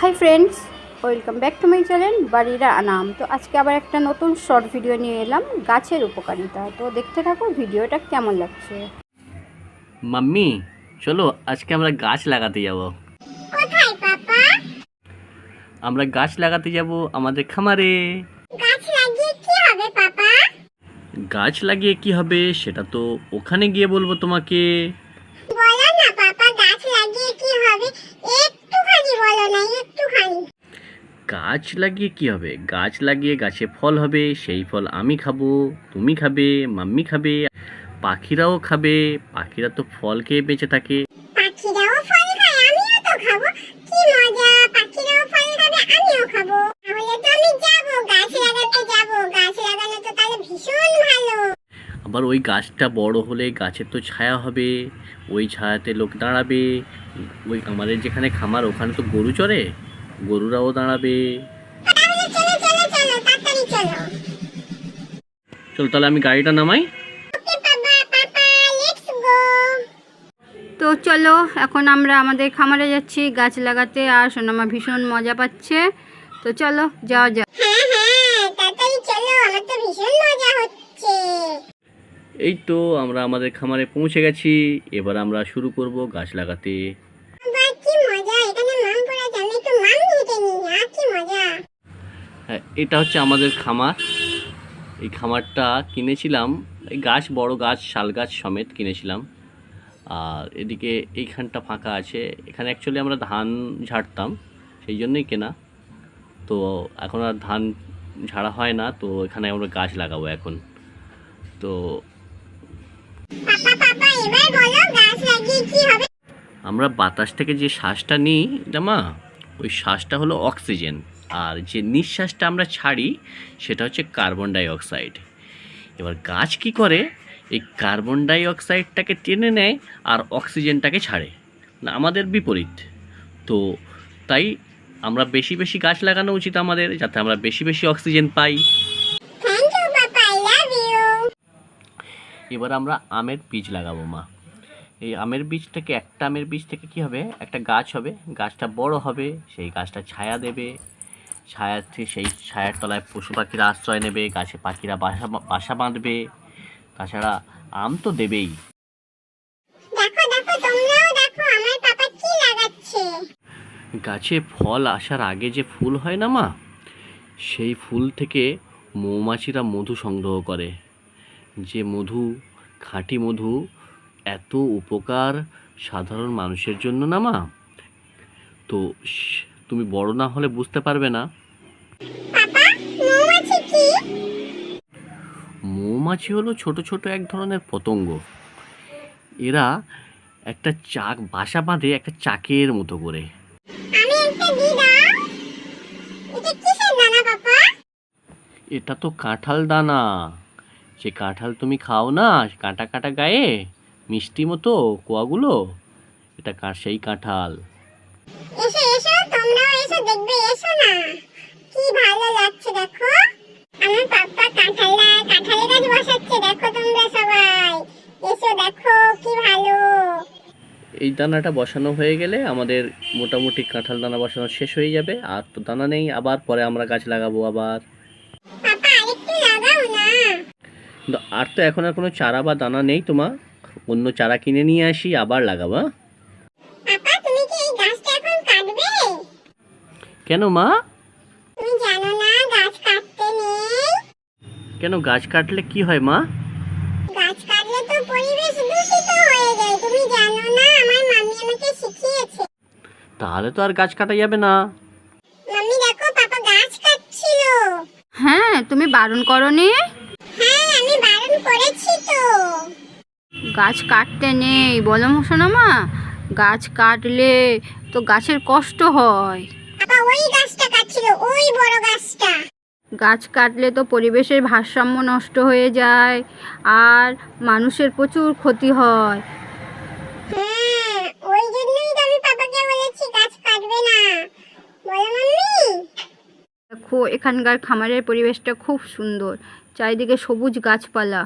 High friends, welcome back to my channel বাড়িরা আনাম। তো আজকে আবার একটা নতুন শর্ট ভিডিও নিয়ে এলাম গাছের উপকারিতা। তো দেখতে থাকো ভিডিওটা কেমন লাগছে। মাম্মি, চলো আজকে আমরা গাছ লাগাতে যাব। কোথায় পাপা? আমরা গাছ লাগাতে যাব আমাদের খামারে। গাছ লাগিয়ে কি হবে পাপা? গাছ লাগিয়ে কি হবে সেটা তো ওখানে গিয়ে বলবো তোমাকে। বলো না পাপা, গাছ লাগিয়ে কি হবে? একটুখানি বলো না, একটুখানি। গাছ লাগিয়ে কি হবে? গাছ লাগিয়ে গাছে ফল হবে, সেই ফল আমি খাবো, তুমি খাবে, মাম্মি খাবে, পাখিরাও খাবে। পাখিরা তো ফল খেয়ে বেঁচে থাকে। পাখিরাও ফল খায়, আমিও তো খাবো। কি মজা, পাখিরাও ফল খাবে, আমিও খাবো। তাহলে তো আমি যাবো, গাছ লাগাতে যাবো। গাছ লাগানো তো তাহলে ভীষণ ভালো। আবার ওই গাছটা বড় হলে গাছের তো ছায়া হবে, ওই ছায়াতে লোক দাঁড়াবে। ওই আমাদের যেখানে খামার ওখানে তো গরু চড়ে, গরুরাও দাঁড়াবে। তাহলে চলো চলো চলো, তাড়াতাড়ি চলো। চল তাহলে আমি গাড়িটা নামাই। ওকে পাপা, পাপা লেটস গো। তো চলো এখন আমরা আমাদের খামারে যাচ্ছি গাছ লাগাতে, আর সোনামা ভীষণ মজা পাচ্ছে। তো চলো যাওয়া যাক। হ্যাঁ হ্যাঁ, তাড়াতাড়ি চলো, আমার তো ভীষণ মজা হচ্ছে। এই তো আমরা আমাদের খামারে পৌঁছে গেছি। এবার আমরা শুরু করব গাছ লাগাতে। বাহ, কি মজা, এখানে মাম পড়া যাবে, একটু মাম হেঁটে নিই। কি মজা। হ্যাঁ, এটা হচ্ছে আমাদের খামার। এই খামারটা কিনেছিলাম, এই গাছ বড় গাছ শাল গাছ সমেত কিনেছিলাম। আর এদিকে এইখানটা ফাঁকা আছে, এখানে অ্যাকচুয়ালি আমরা ধান ঝাড়তাম, সেই জন্যই কেনা। তো এখন আর ধান ঝাড়া হয় না, তো এখানে আমরা গাছ লাগাবো এখন। তো পাপা পাপা, এবার বলো গাছ লাগিয়ে কি হবে? আমরা বাতাস থেকে যে শ্বাসটা নিই জামা, ওই শ্বাসটা হলো অক্সিজেন, আর যে নিঃশ্বাসটা আমরা ছাড়ি সেটা হচ্ছে কার্বন ডাই অক্সাইড। এবার গাছ কি করে, এই কার্বন ডাই অক্সাইডটাকে টেনে নেয় আর অক্সিজেনটাকে ছাড়ে, না আমাদের বিপরীত। তো তাই আমরা বেশি বেশি গাছ লাগানো উচিত আমাদের, যাতে আমরা বেশি বেশি অক্সিজেন পাই। Thank you papa, I love you. এবার আমরা আমের বীজ লাগাবো মা। এই আমের বীজ থেকে, একটা আমের বীজ থেকে কি হবে, একটা গাছ হবে, গাছটা বড় হবে, সেই গাছটা ছায়া দেবে, ছায়াতে সেই ছায়ার তলায় পশু পাখিরা আশ্রয় নেবে, গাছে পাখিরা বাসা বাসা বাঁধবে, তাছাড়া আম তো দেবেই। দেখো দেখো, তোমরাও দেখো আমার পাপা কি লাগাচ্ছে। গাছে ফল আসার আগে যে ফুল হয় না মা, সেই ফুল থেকে মৌমাছিরা মধু সংগ্রহ করে। যে মধু, খাঁটি মধু, এত উপকার সাধারণ মানুষের জন্য না মা। তো তুমি বড় না হলে বুঝতে পারবে না। পাপা, মৌমাছি কি? মৌমাছি হলো ছোট ছোট এক ধরনের পতঙ্গ। এরা একটা চাক বাসা বাঁধে একটা চাকের মতো করে। আমি একটা দি দাও। এটা কিসের দানা পাপা? এটা তো কাঁঠাল দানা। যে কাঁঠাল তুমি খাও না, কাঁটা কাঁটা গায়ে মিষ্টি মতো কোয়াগুলো, এটা সেই কাঁঠাল। এসো এসো, তোমরাও এসো, দেখবে এসো না। কি ভালো লাগছে দেখো, আমার পাপা কাঁঠালের গাছ বসাচ্ছে। দেখো তোমরা সবাই এসো, দেখো কি ভালো। এই দানাটা বসানো হয়ে গেলে আমাদের মোটামুটি কাঁঠাল দানা বসানো শেষ হয়ে যাবে। আর তো দানা নেই, আবার পরে আমরা গাছ লাগাবো আবার। পাপা আরেকটু লাগাও না। কিন্তু আর তো এখন আর কোনো চারা বা দানা নেই তোমার, অন্য চারা কিনে নিয়ে আসি আবার লাগাবো। পাপা তুমি কি এই গাছটা এখন কাটবে? কেন মা? তুমি জানো না গাছ কাটতে নেই? কেন, গাছ কাটলে কি হয় মা? গাছ কাটলে তো পরিবেশ দূষিত হয়ে যায়, তুমি জানো না? আমার মাম্মি আমাকে শিখিয়েছে। তাহলে তো আর গাছ কাটা যাবে না। মাম্মি দেখো, পাপা গাছ কাটছিল। হ্যাঁ, তুমি বারণ করনি? হ্যাঁ, আমি বারণ করেছি তো। গাছ কাটতে নেই বলো সোনামা। গাছ কাটলে তো গাছের কষ্ট হয়। পাপা ওই গাছটা কাটছিল, ওই বড় গাছটা। গাছ কাটলে তো পরিবেশের ভারসাম্য নষ্ট হয়ে যায়, আর মানুষের প্রচুর ক্ষতি হয়। হ্যাঁ, ওই জন্যই তো আমি পাপাকে বলেছি গাছ কাটবে না। বলো মাম্মি। দেখো এখানকার খামারের পরিবেশটা খুব সুন্দর, চারিদিকে সবুজ গাছপালা।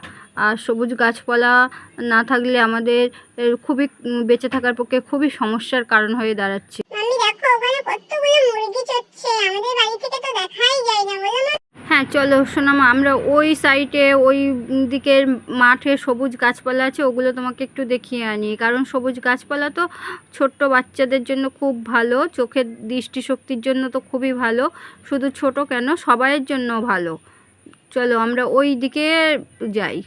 আর সবুজ গাছপালা না থাকলে আমাদের খুবই বেঁচে থাকার পক্ষে খুবই সমস্যার কারণ হয়ে দাঁড়াচ্ছে। মাম্মি দেখো, ওখানে কতগুলো মুরগি চলো সোনামা, আমরা ওই সাইডে ওই দিকের মাঠে সবুজ গাছপালা আছে, ওগুলো তোমাকে একটু দেখিয়ে আনি। কারণ সবুজ গাছপালা তো ছোট্ট বাচ্চাদের জন্য খুব ভালো, চোখের দৃষ্টিশক্তির জন্য তো খুবই ভালো, শুধু ছোট কেন সবাইয়ের জন্য ভালো। চলো আমরা ওই দিকে যাই।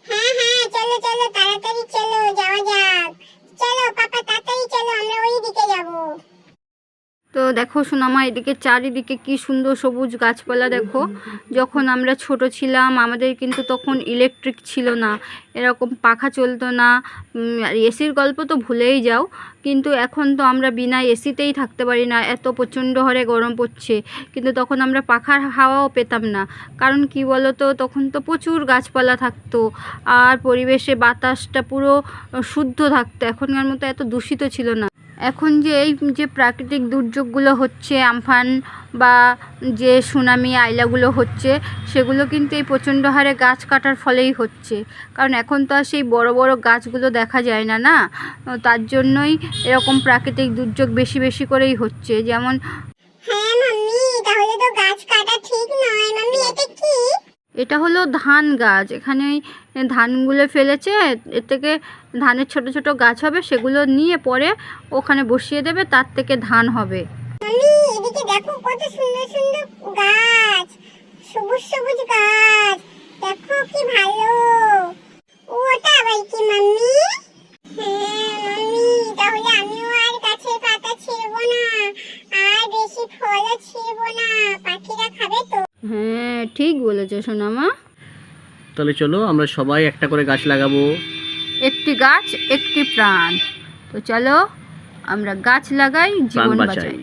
হ্যাঁ হ্যাঁ, চলো চলো তাড়াতাড়ি চলো, যাওয়া যাক। চলো পাপা তাড়াতাড়ি চলো, আমরা ওই দিকে যাবো। তো দেখো সোনামা, এদিকে চারিদিকে কি সুন্দর সবুজ গাছপালা দেখো। যখন আমরা ছোট ছিলাম আমাদের কিন্তু তখন ইলেকট্রিক ছিল না, এরকম পাখা চলতো না, আর এসির গল্প তো ভুলেই যাও। কিন্তু এখন তো আমরা বিনা এসিতেই থাকতে পারি না, এত প্রচণ্ড হারে গরম পড়ছে। কিন্তু তখন আমরা পাখার হাওয়াও পেতাম না। কারণ কি বলো তো, তখন তো প্রচুর গাছপালা থাকতো আর পরিবেশে বাতাসটা পুরো শুদ্ধ থাকতো, এখনকার মতো এত দূষিত ছিল না। এখন যে এই যে প্রাকৃতিক দুর্যোগগুলো হচ্ছে, আমফান বা যে সুনামি আইলাগুলো হচ্ছে, সেগুলো কিন্তু এই প্রচণ্ড হারে গাছ কাটার ফলেই হচ্ছে। কারণ এখন তো আর সেই বড় বড় গাছগুলো দেখা যায় না, না, তার জন্যই এরকম প্রাকৃতিক দুর্যোগ বেশি বেশি করেই হচ্ছে। যেমন হ্যাঁ মাম্মি, তাহলে তো গাছ কাটা ঠিক নয়। মাম্মি এটা কি? এটা হলো ধান গাছ, এখানে ওই ধানগুলো ফেলেছে, এর থেকে ধানের ছোট ছোট গাছ হবে, সেগুলো নিয়ে পরে ওখানে বসিয়ে দেবে, তার থেকে ধান হবে। মাম্মি এদিকে দেখো কত সুন্দর সুন্দর গাছ, সবুজ সবুজ গাছ, দেখো কি ভালো। ওটা আবার কি মাম্মি? হ্যাঁ মাম্মি, তাহলে আমিও আর গাছের পাতা ছিঁড়বো না, আর বেশি ফলও ছিঁড়বো না, পাখিরা খাবে তো। হ্যাঁ ঠিক বলেছো সোনামা। তাহলে চলো আমরা সবাই একটা করে গাছ লাগাবো। একটি গাছ একটি প্রাণ। তো চলো আমরা গাছ লাগাই, প্রাণ জীবন বাঁচাই। বাঁচাই।